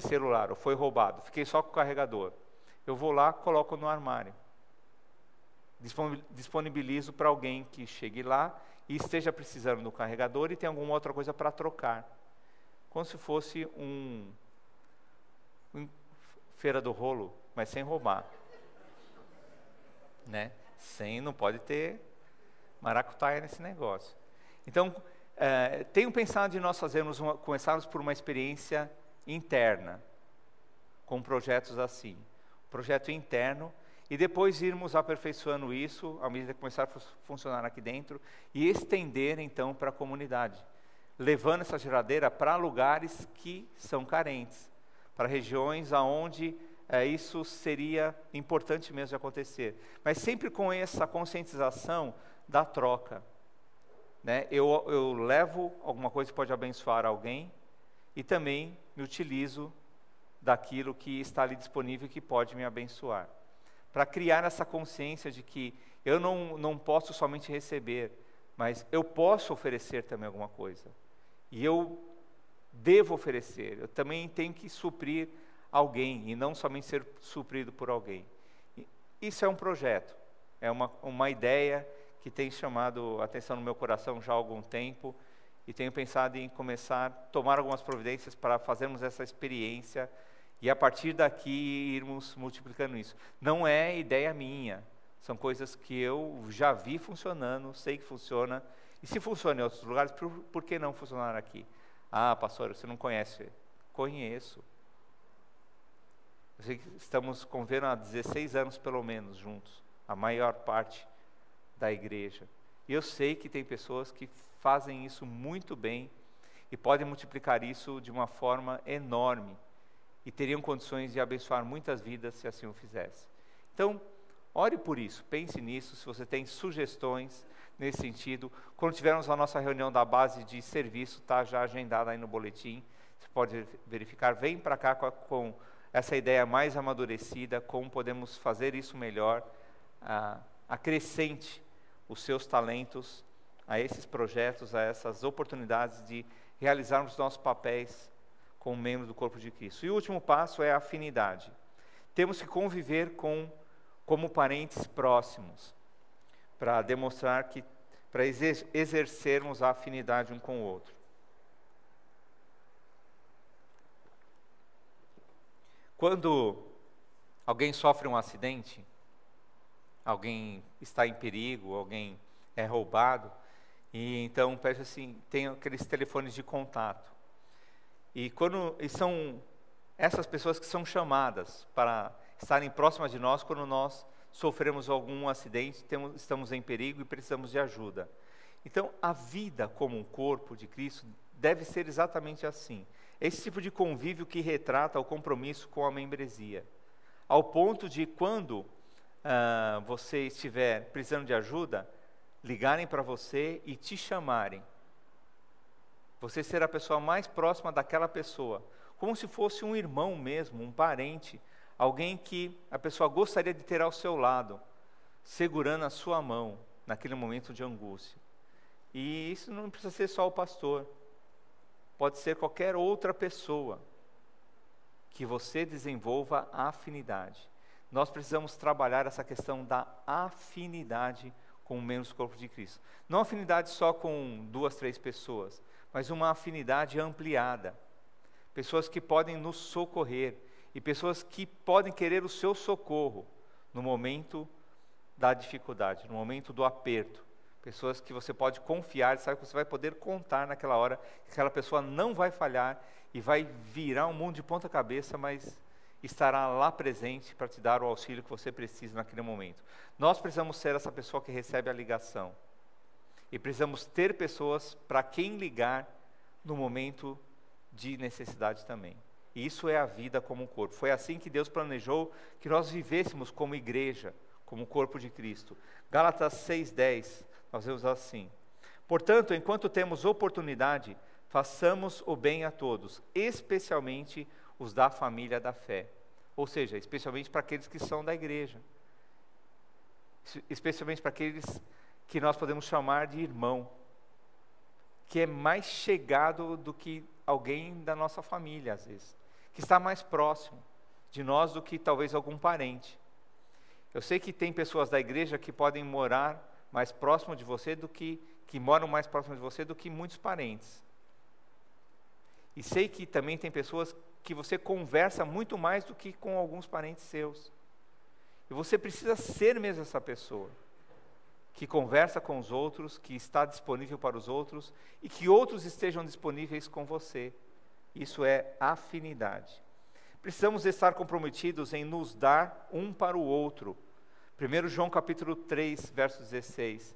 celular, ou foi roubado. Fiquei só com o carregador. Eu vou lá, coloco no armário. Disponibilizo para alguém que chegue lá e esteja precisando do carregador e tem alguma outra coisa para trocar. Como se fosse um feira do rolo, mas sem roubar. né? Não pode ter maracutaia nesse negócio. Então, tenho pensado em nós começarmos por uma experiência interna, com projetos assim. Projeto interno, e depois irmos aperfeiçoando isso, à medida que começar a funcionar aqui dentro, e estender então para a comunidade, levando essa geladeira para lugares que são carentes, para regiões onde isso seria importante mesmo de acontecer. Mas sempre com essa conscientização da troca. Né? Eu levo alguma coisa que pode abençoar alguém e também me utilizo daquilo que está ali disponível e que pode me abençoar. Para criar essa consciência de que eu não posso somente receber, mas eu posso oferecer também alguma coisa. E eu devo oferecer, eu também tenho que suprir alguém e não somente ser suprido por alguém. Isso é um projeto, é uma ideia que tem chamado a atenção no meu coração já há algum tempo e tenho pensado em começar a tomar algumas providências para fazermos essa experiência e a partir daqui irmos multiplicando isso. Não é ideia minha, são coisas que eu já vi funcionando, sei que funciona, e se funciona em outros lugares, por que não funcionar aqui? Ah, pastor, você não conhece? Conheço. Eu sei que estamos convivendo há 16 anos pelo menos juntos, a maior parte da igreja. E eu sei que tem pessoas que fazem isso muito bem e podem multiplicar isso de uma forma enorme e teriam condições de abençoar muitas vidas se assim o fizesse. Então, ore por isso, pense nisso, se você tem sugestões nesse sentido. Quando tivermos a nossa reunião da base de serviço, está já agendada aí no boletim, você pode verificar, vem para cá com essa ideia mais amadurecida, como podemos fazer isso melhor, acrescente os seus talentos a esses projetos, a essas oportunidades de realizarmos nossos papéis como membros do corpo de Cristo. E o último passo é a afinidade. Temos que conviver como parentes próximos, para demonstrar que, para exercermos a afinidade um com o outro. Quando alguém sofre um acidente, alguém está em perigo, alguém é roubado, e então peço assim, tem aqueles telefones de contato. E são essas pessoas que são chamadas para estarem próximas de nós quando nós sofremos algum acidente, estamos em perigo e precisamos de ajuda. Então, a vida como um corpo de Cristo deve ser exatamente assim. Esse tipo de convívio que retrata o compromisso com a membresia. Ao ponto de quando você estiver precisando de ajuda, ligarem para você e te chamarem. Você ser a pessoa mais próxima daquela pessoa, como se fosse um irmão mesmo, um parente, alguém que a pessoa gostaria de ter ao seu lado, segurando a sua mão naquele momento de angústia. E isso não precisa ser só o pastor, pode ser qualquer outra pessoa que você desenvolva a afinidade. Nós precisamos trabalhar essa questão da afinidade com membros do corpo de Cristo. Não afinidade só com 2, 3 pessoas, mas uma afinidade ampliada. Pessoas que podem nos socorrer e pessoas que podem querer o seu socorro no momento da dificuldade, no momento do aperto. Pessoas que você pode confiar, sabe que você vai poder contar naquela hora, que aquela pessoa não vai falhar e vai virar um mundo de ponta cabeça, mas estará lá presente para te dar o auxílio que você precisa naquele momento. Nós precisamos ser essa pessoa que recebe a ligação. E precisamos ter pessoas para quem ligar no momento de necessidade também. E isso é a vida como um corpo. Foi assim que Deus planejou que nós vivêssemos como igreja, como corpo de Cristo. Gálatas 6:10, nós vemos assim: portanto, enquanto temos oportunidade, façamos o bem a todos, especialmente os da família da fé. Ou seja, especialmente para aqueles que são da igreja. Especialmente para aqueles que nós podemos chamar de irmão, que é mais chegado do que alguém da nossa família, às vezes, que está mais próximo de nós do que talvez algum parente. Eu sei que tem pessoas da igreja que podem morar mais próximo de você que moram mais próximo de você do que muitos parentes. E sei que também tem pessoas que você conversa muito mais do que com alguns parentes seus. E você precisa ser mesmo essa pessoa, que conversa com os outros, que está disponível para os outros, e que outros estejam disponíveis com você. Isso é afinidade. Precisamos estar comprometidos em nos dar um para o outro. 1 João capítulo 3, verso 16.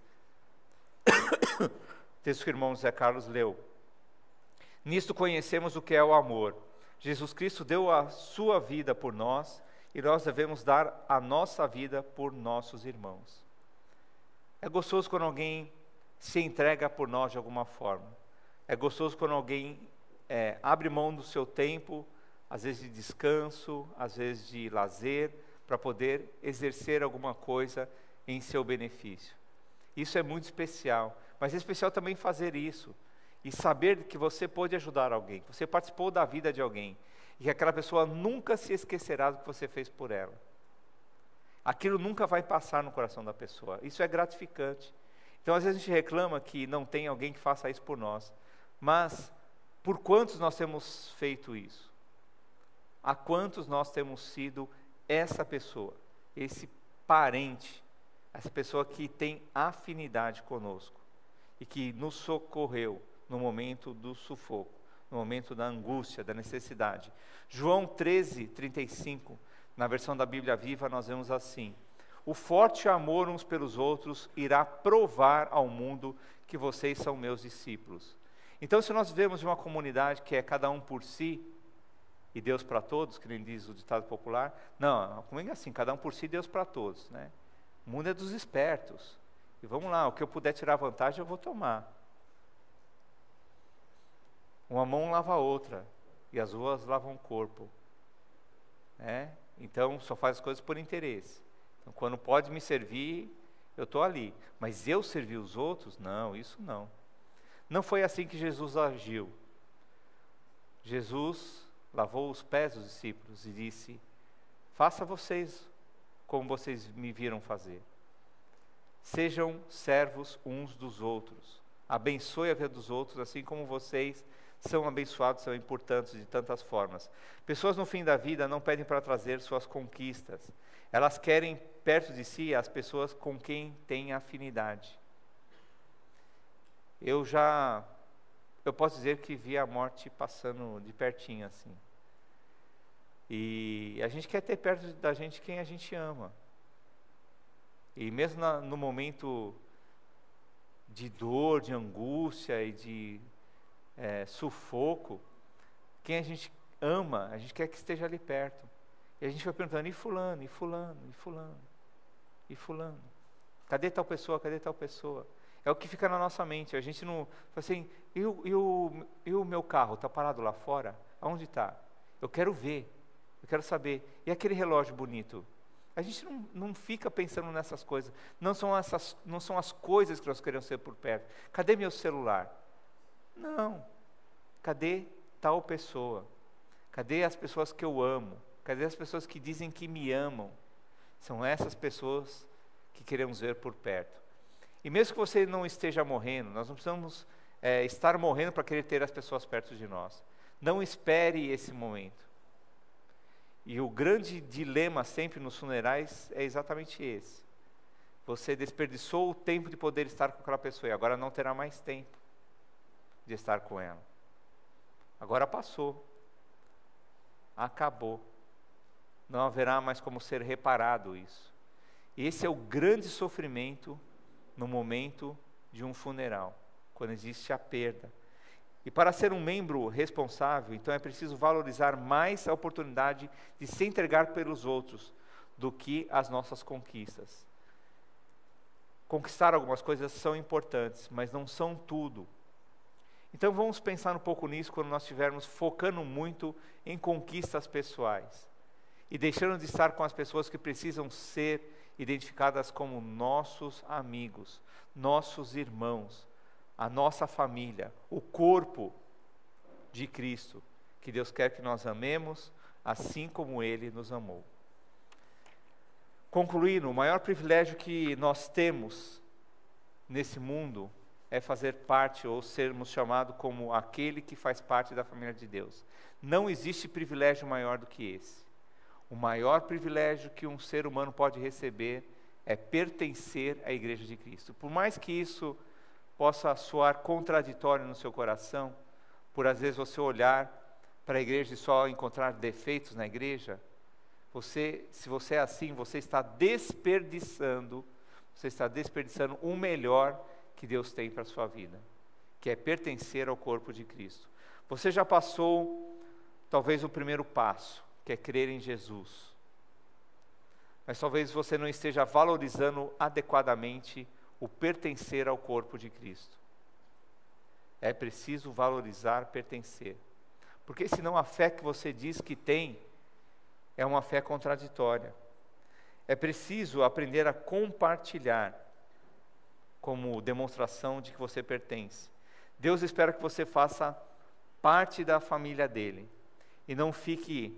Texto que o irmão Zé Carlos leu. Nisto conhecemos o que é o amor. Jesus Cristo deu a sua vida por nós, e nós devemos dar a nossa vida por nossos irmãos. É gostoso quando alguém se entrega por nós de alguma forma. É gostoso quando alguém abre mão do seu tempo, às vezes de descanso, às vezes de lazer, para poder exercer alguma coisa em seu benefício. Isso é muito especial, mas é especial também fazer isso e saber que você pode ajudar alguém, que você participou da vida de alguém e que aquela pessoa nunca se esquecerá do que você fez por ela. Aquilo nunca vai passar no coração da pessoa. Isso é gratificante. Então, às vezes a gente reclama que não tem alguém que faça isso por nós, mas por quantos nós temos feito isso? A quantos nós temos sido essa pessoa, esse parente, essa pessoa que tem afinidade conosco e que nos socorreu no momento do sufoco, no momento da angústia, da necessidade. João 13, 35, na versão da Bíblia Viva, nós vemos assim: o forte amor uns pelos outros irá provar ao mundo que vocês são meus discípulos. Então, se nós vivemos em uma comunidade que é cada um por si, e Deus para todos, que nem diz o ditado popular, não, como é assim, cada um por si, Deus para todos, né? O mundo é dos espertos, e vamos lá, o que eu puder tirar vantagem eu vou tomar. Uma mão lava a outra, e as duas lavam o corpo, né? Então, só faz as coisas por interesse. Então, quando pode me servir, eu estou ali, mas eu servir os outros? Não, isso não. Não foi assim que Jesus agiu. Jesus lavou os pés dos discípulos e disse: faça vocês como vocês me viram fazer. Sejam servos uns dos outros. Abençoe a vida dos outros, assim como vocês são abençoados, são importantes de tantas formas. Pessoas no fim da vida não pedem para trazer suas conquistas. Elas querem perto de si as pessoas com quem têm afinidade. Eu posso dizer que vi a morte passando de pertinho assim. E a gente quer ter perto da gente quem a gente ama. E mesmo no momento de dor, de angústia e de sufoco, quem a gente ama, a gente quer que esteja ali perto. E a gente vai perguntando: e fulano, e fulano, e fulano, e fulano? Cadê tal pessoa, cadê tal pessoa? É o que fica na nossa mente. A gente não fala assim: e o meu carro está parado lá fora? Aonde está? Eu quero ver, eu quero saber. E aquele relógio bonito? A gente não fica pensando nessas coisas. Não são as coisas que nós queremos ser por perto. Cadê meu celular? Não. Cadê tal pessoa? Cadê as pessoas que eu amo? Cadê as pessoas que dizem que me amam? São essas pessoas que queremos ver por perto. E mesmo que você não esteja morrendo, nós não precisamos estar morrendo para querer ter as pessoas perto de nós. Não espere esse momento. E o grande dilema sempre nos funerais é exatamente esse. Você desperdiçou o tempo de poder estar com aquela pessoa e agora não terá mais tempo de estar com ela. Agora passou. Acabou. Não haverá mais como ser reparado isso. Esse é o grande sofrimento no momento de um funeral, quando existe a perda. E para ser um membro responsável, então é preciso valorizar mais a oportunidade de se entregar pelos outros do que as nossas conquistas. Conquistar algumas coisas são importantes, mas não são tudo. Então vamos pensar um pouco nisso quando nós estivermos focando muito em conquistas pessoais e deixando de estar com as pessoas que precisam ser identificadas como nossos amigos, nossos irmãos, a nossa família, o corpo de Cristo, que Deus quer que nós amemos, assim como Ele nos amou. Concluindo, o maior privilégio que nós temos nesse mundo é fazer parte ou sermos chamados como aquele que faz parte da família de Deus. Não existe privilégio maior do que esse. O maior privilégio que um ser humano pode receber é pertencer à igreja de Cristo. Por mais que isso possa soar contraditório no seu coração, por às vezes você olhar para a igreja e só encontrar defeitos na igreja, se você é assim, você está desperdiçando o melhor que Deus tem para a sua vida, que é pertencer ao corpo de Cristo. Você já passou, talvez, o primeiro passo, que é crer em Jesus. Mas talvez você não esteja valorizando adequadamente o pertencer ao corpo de Cristo. É preciso valorizar pertencer. Porque senão a fé que você diz que tem é uma fé contraditória. É preciso aprender a compartilhar como demonstração de que você pertence. Deus espera que você faça parte da família dele e não fique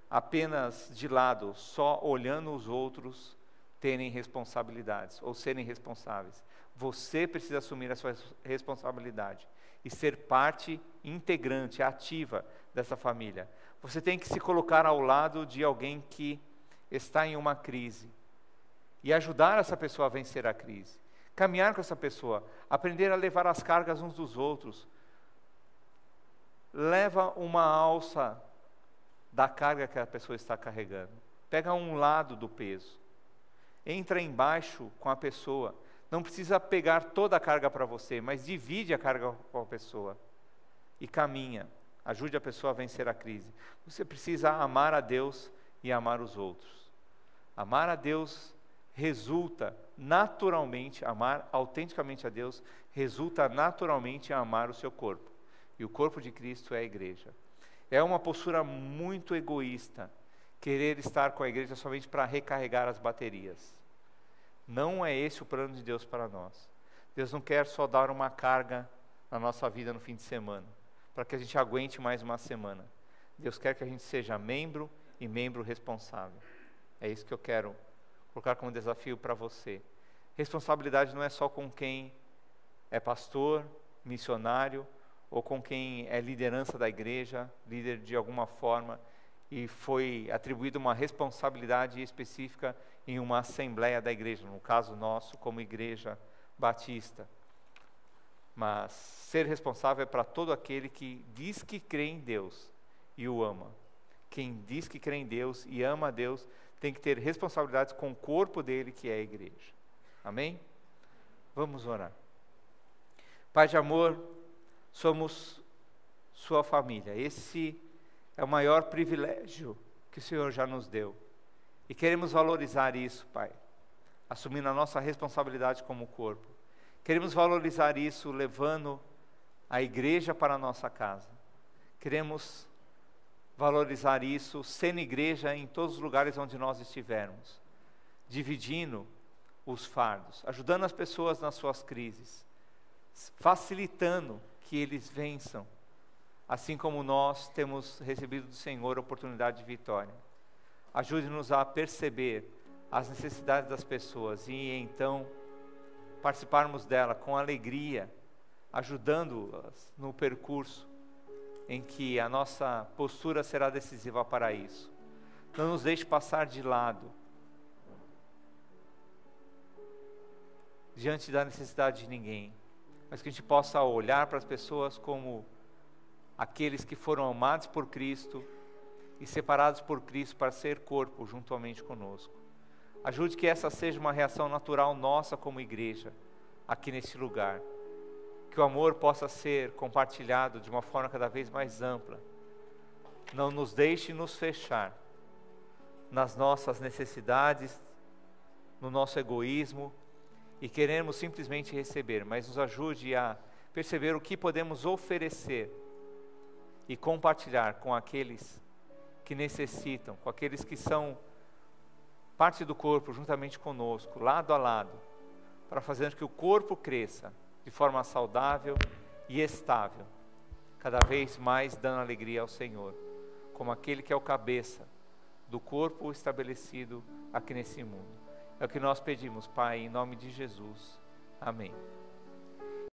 apenas de lado, só olhando os outros terem responsabilidades ou serem responsáveis. Você precisa assumir a sua responsabilidade e ser parte integrante, ativa dessa família. Você tem que se colocar ao lado de alguém que está em uma crise e ajudar essa pessoa a vencer a crise. Caminhar com essa pessoa, aprender a levar as cargas uns dos outros. Leva uma alça da carga que a pessoa está carregando. Pega um lado do peso. Entra embaixo com a pessoa. Não precisa pegar toda a carga para você, mas divide a carga com a pessoa. E caminha. Ajude a pessoa a vencer a crise. Você precisa amar a Deus e amar os outros. Amar a Deus resulta naturalmente, amar autenticamente a Deus, resulta naturalmente em amar o seu corpo. E o corpo de Cristo é a igreja. É uma postura muito egoísta querer estar com a igreja somente para recarregar as baterias. Não é esse o plano de Deus para nós. Deus não quer só dar uma carga na nossa vida no fim de semana, para que a gente aguente mais uma semana. Deus quer que a gente seja membro e membro responsável. É isso que eu quero colocar como desafio para você. Responsabilidade não é só com quem é pastor, missionário, ou com quem é liderança da igreja, líder de alguma forma, e foi atribuída uma responsabilidade específica em uma assembleia da igreja, no caso nosso, como igreja batista. Mas ser responsável é para todo aquele que diz que crê em Deus e o ama. Quem diz que crê em Deus e ama a Deus tem que ter responsabilidades com o corpo dele, que é a igreja. Amém? Vamos orar. Pai de amor, somos sua família. Esse é o maior privilégio que o Senhor já nos deu. E queremos valorizar isso, Pai, assumindo a nossa responsabilidade como corpo. Queremos valorizar isso levando a igreja para a nossa casa. Queremos valorizar isso sendo igreja em todos os lugares onde nós estivermos, dividindo os fardos, ajudando as pessoas nas suas crises, facilitando que eles vençam, assim como nós temos recebido do Senhor a oportunidade de vitória. Ajude-nos a perceber as necessidades das pessoas e então participarmos dela com alegria, ajudando-as no percurso em que a nossa postura será decisiva para isso. Não nos deixe passar de lado diante da necessidade de ninguém, mas que a gente possa olhar para as pessoas como aqueles que foram amados por Cristo e separados por Cristo para ser corpo juntamente conosco. Ajude que essa seja uma reação natural nossa como igreja, aqui nesse lugar. Que o amor possa ser compartilhado de uma forma cada vez mais ampla. Não nos deixe nos fechar nas nossas necessidades, no nosso egoísmo, e queremos simplesmente receber, mas nos ajude a perceber o que podemos oferecer e compartilhar com aqueles que necessitam, com aqueles que são parte do corpo juntamente conosco, lado a lado, para fazer que o corpo cresça de forma saudável e estável, cada vez mais dando alegria ao Senhor, como aquele que é o cabeça do corpo estabelecido aqui nesse mundo. É o que nós pedimos, Pai, em nome de Jesus. Amém.